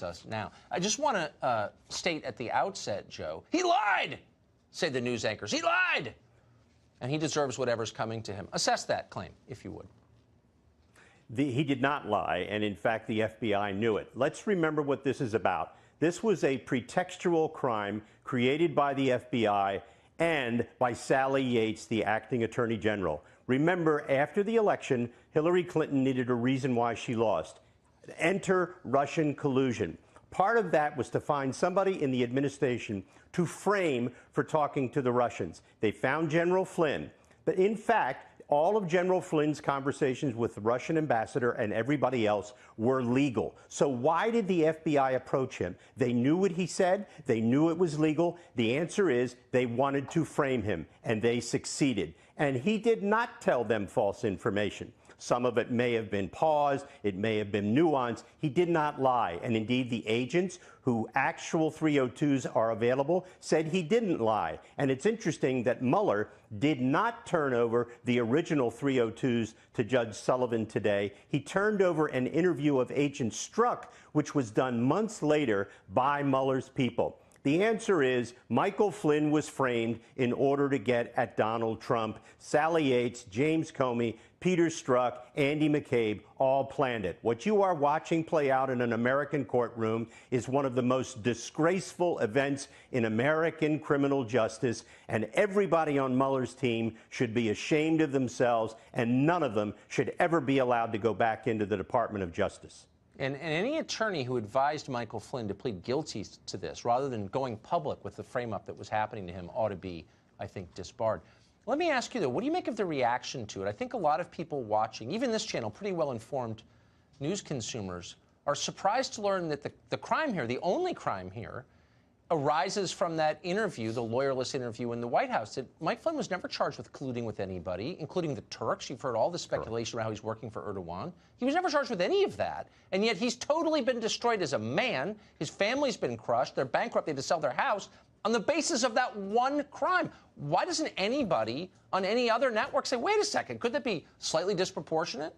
us now. I just want to state at the outset, Joe, he lied, say the news anchors. He lied. And he deserves whatever's coming to him. Assess that claim, if you would. He did not lie, and in fact, the FBI knew it. Let's remember what this is about. This was a pretextual crime created by the FBI and by Sally Yates, the acting attorney general. Remember, after the election, Hillary Clinton needed a reason why she lost. Enter Russian collusion. Part of that was to find somebody in the administration to frame for talking to the Russians. They found General Flynn. But in fact, all of General Flynn's conversations with the Russian ambassador and everybody else were legal. So why did the FBI approach him? They knew what he said. They knew it was legal. The answer is they wanted to frame him, and they succeeded. And he did not tell them false information. Some of it may have been paused. It may have been nuanced. He did not lie. And indeed, the agents who actual 302s are available said he didn't lie. And it's interesting that Mueller did not turn over the original 302s to Judge Sullivan today. He turned over an interview of Agent Strzok, which was done months later by Mueller's people. The answer is Michael Flynn was framed in order to get at Donald Trump. Sally Yates, James Comey, Peter Strzok, Andy McCabe all planned it. What you are watching play out in an American courtroom is one of the most disgraceful events in American criminal justice, and everybody on Mueller's team should be ashamed of themselves, and none of them should ever be allowed to go back into the Department of Justice. And any attorney who advised Michael Flynn to plead guilty to this, rather than going public with the frame-up that was happening to him, ought to be, I think, disbarred. Let me ask you, though, what do you make of the reaction to it? I think a lot of people watching, even this channel, pretty well-informed news consumers, are surprised to learn that the crime here, the only crime here, arises from that interview, the lawyerless interview in the White House. That Mike Flynn was never charged with colluding with anybody, including the Turks. You've heard all the speculation about how he's working for Erdogan. He was never charged with any of that, and yet he's totally been destroyed as a man. His family's been crushed. They're bankrupt. They had to sell their house on the basis of that one crime. Why doesn't anybody on any other network say, wait a second, could that be slightly disproportionate?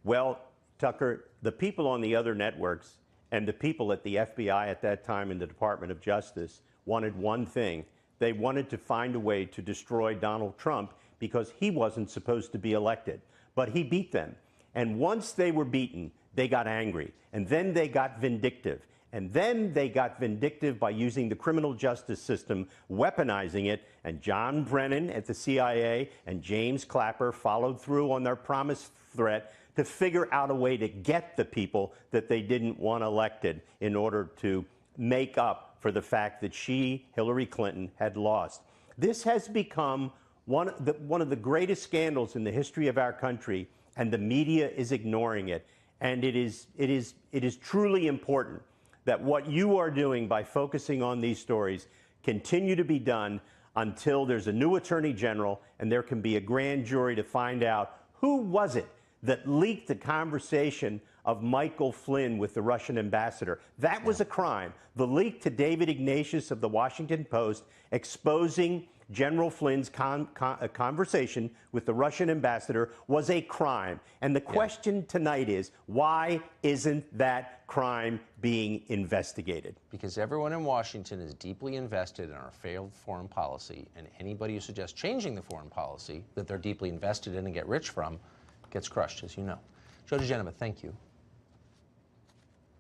Well, Tucker, the people on the other networks and the people at the FBI at that time in the Department of Justice wanted one thing. They wanted to find a way to destroy Donald Trump because he wasn't supposed to be elected. But he beat them. And once they were beaten, they got angry. And then they got vindictive. And then they got vindictive by using the criminal justice system, weaponizing it. And John Brennan at the CIA and James Clapper followed through on their promised threat to figure out a way to get the people that they didn't want elected in order to make up for the fact that Hillary Clinton, had lost. This has become one of the greatest scandals in the history of our country, and the media is ignoring it. And it is truly important that what you are doing by focusing on these stories continue to be done until there's a new attorney general and there can be a grand jury to find out who was it that leaked the conversation of Michael Flynn with the Russian ambassador. That was a crime. The leak to David Ignatius of the Washington Post exposing General Flynn's conversation with the Russian ambassador was a crime. And the question tonight is, why isn't that crime being investigated? Because everyone in Washington is deeply invested in our failed foreign policy, and anybody who suggests changing the foreign policy that they're deeply invested in and get rich from gets crushed, as you know. Joe DiGenova, thank you.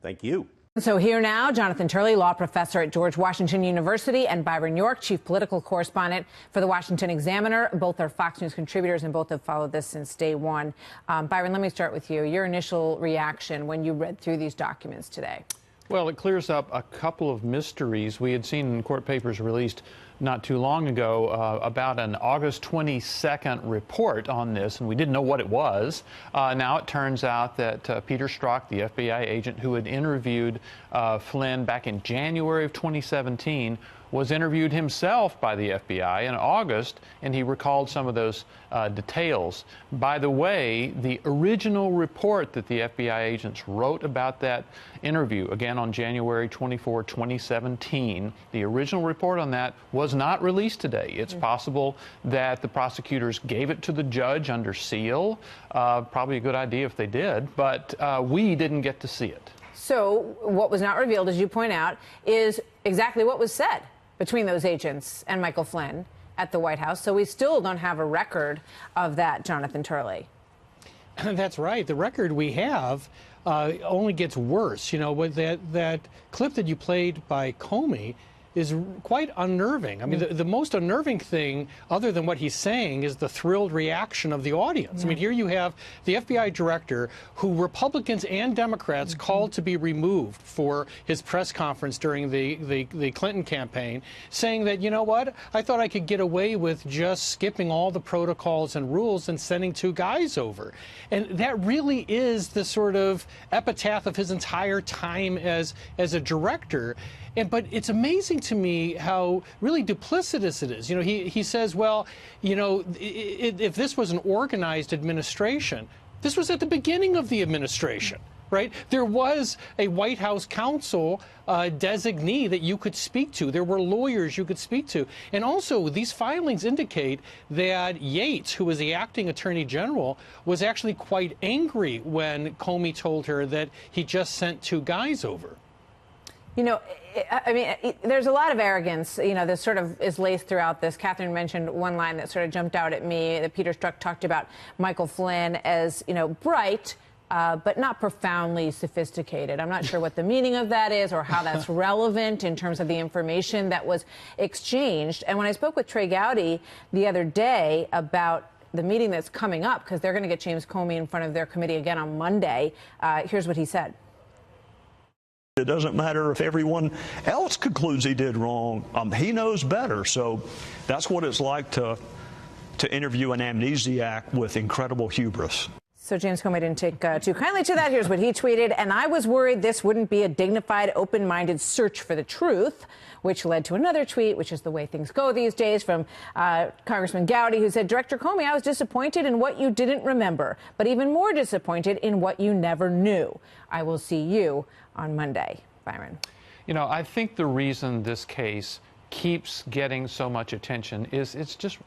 Thank you. So here now, Jonathan Turley, law professor at George Washington University, and Byron York, chief political correspondent for the Washington Examiner. Both are Fox News contributors, and both have followed this since day one. Byron, let me start with you. Your initial reaction when you read through these documents today? Well, it clears up a couple of mysteries we had seen in court papers released not too long ago about an August 22nd report on this, and we didn't know what it was. Now it turns out that Peter Strzok, the FBI agent who had interviewed Flynn back in January of 2017, was interviewed himself by the FBI in August, and he recalled some of those details. By the way, the original report that the FBI agents wrote about that interview, again on January 24, 2017, the original report on that was not released today. It's possible that the prosecutors gave it to the judge under seal. Probably a good idea if they did, but we didn't get to see it. So what was not revealed, as you point out, is exactly what was said between those agents and Michael Flynn at the White House. So we still don't have a record of that, Jonathan Turley. That's right. The record we have only gets worse. You know, with that clip that you played by Comey is quite unnerving. I mean, the most unnerving thing, other than what he's saying, is the thrilled reaction of the audience. I mean, here you have the FBI director who Republicans and Democrats called to be removed for his press conference during the Clinton campaign, saying that, you know what, I thought I could get away with just skipping all the protocols and rules and sending 2 guys over. And that really is the sort of epitaph of his entire time as a director. But it's amazing to me how really duplicitous it is. You know, he says, well, you know, if this was an organized administration, this was at the beginning of the administration, right? There was a White House counsel designee that you could speak to. There were lawyers you could speak to. And also, these filings indicate that Yates, who was the acting attorney general, was actually quite angry when Comey told her that he just sent 2 guys over. You know, I mean, there's a lot of arrogance, you know, that sort of is laced throughout this. Catherine mentioned one line that sort of jumped out at me, that Peter Strzok talked about Michael Flynn as, you know, bright, but not profoundly sophisticated. I'm not sure what the meaning of that is or how that's relevant in terms of the information that was exchanged. And when I spoke with Trey Gowdy the other day about the meeting that's coming up, because they're going to get James Comey in front of their committee again on Monday, here's what he said. It doesn't matter if everyone else concludes he did wrong. He knows better. So that's what it's like to interview an amnesiac with incredible hubris. So James Comey didn't take too kindly to that. Here's what he tweeted. And I was worried this wouldn't be a dignified, open-minded search for the truth, which led to another tweet, which is the way things go these days, from Congressman Gowdy, who said, Director Comey, I was disappointed in what you didn't remember, but even more disappointed in what you never knew. I will see you on Monday. Byron. You know, I think the reason this case keeps getting so much attention is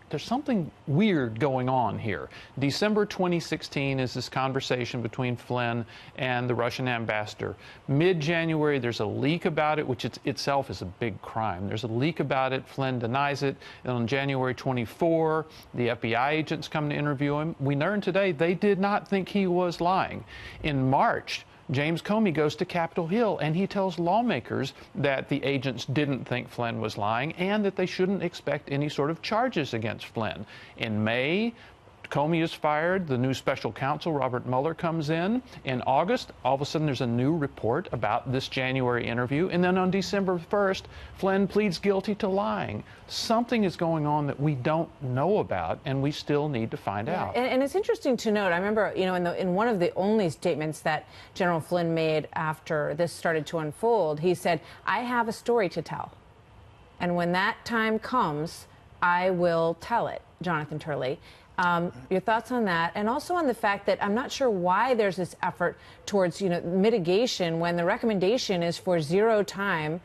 there's something weird going on here. December 2016 is this conversation between Flynn and the Russian ambassador. Mid-January, there's a leak about it, which itself is a big crime. There's a leak about it. Flynn denies it. And on January 24, the FBI agents come to interview him. We learned today they did not think he was lying. In March, James Comey goes to Capitol Hill and he tells lawmakers that the agents didn't think Flynn was lying and that they shouldn't expect any sort of charges against Flynn. In May, Comey is fired. The new special counsel, Robert Mueller, comes in. In August, all of a sudden, there's a new report about this January interview. And then on December 1st, Flynn pleads guilty to lying. Something is going on that we don't know about, and we still need to find out. And it's interesting to note, I remember, you know, in one of the only statements that General Flynn made after this started to unfold, he said, I have a story to tell. And when that time comes, I will tell it, Jonathan Turley. Your thoughts on that, and also on the fact that I'm not sure why there's this effort towards, you know, mitigation when the recommendation is for 0 time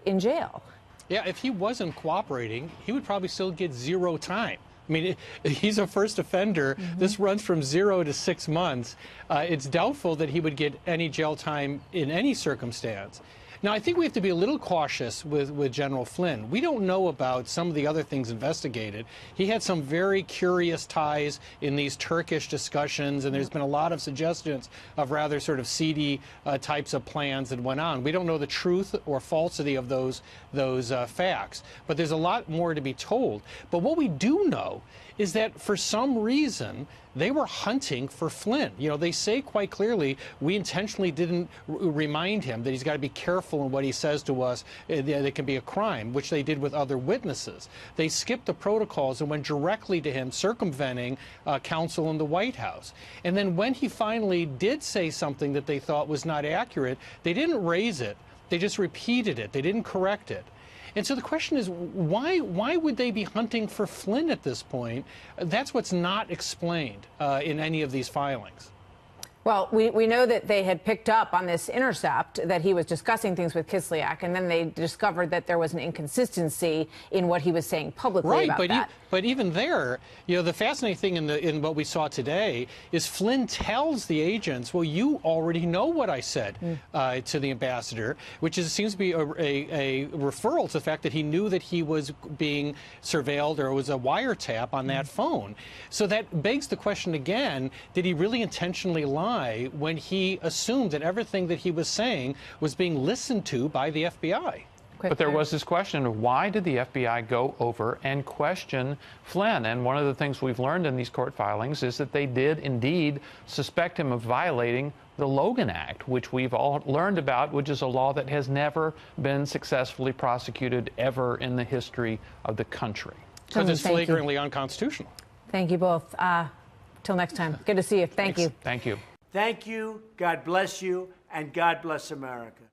in jail. Yeah, if he wasn't cooperating, he would probably still get 0 time. I mean, he's a first offender. This runs from 0 to 6 months. It's doubtful that he would get any jail time in any circumstance. Now, I think we have to be a little cautious with General Flynn. We don't know about some of the other things investigated. He had some very curious ties in these Turkish discussions, and there's been a lot of suggestions of rather sort of seedy types of plans that went on. We don't know the truth or falsity of those facts, but there's a lot more to be told. But what we do know is that for some reason, they were hunting for Flynn. You know, they say quite clearly, we intentionally didn't remind him that he's got to be careful in what he says to us. It can be a crime, which they did with other witnesses. They skipped the protocols and went directly to him, circumventing counsel in the White House. And then when he finally did say something that they thought was not accurate, they didn't raise it. They just repeated it. They didn't correct it. And so the question is, why would they be hunting for Flynn at this point? That's what's not explained in any of these filings. Well, we know that they had picked up on this intercept, that he was discussing things with Kislyak, and then they discovered that there was an inconsistency in what he was saying publicly about that. But even there, you know, the fascinating thing in what we saw today is Flynn tells the agents, well, you already know what I said to the ambassador, which seems to be a referral to the fact that he knew that he was being surveilled or was a wiretap on that phone. So that begs the question again, did he really intentionally lie when he assumed that everything that he was saying was being listened to by the FBI? But there was this question of why did the FBI go over and question Flynn? And one of the things we've learned in these court filings is that they did indeed suspect him of violating the Logan Act, which we've all learned about, which is a law that has never been successfully prosecuted ever in the history of the country. Because it's flagrantly unconstitutional. Thank you both. Till next time. Good to see you. Thank you. Thank you. Thank you, God bless you, and God bless America.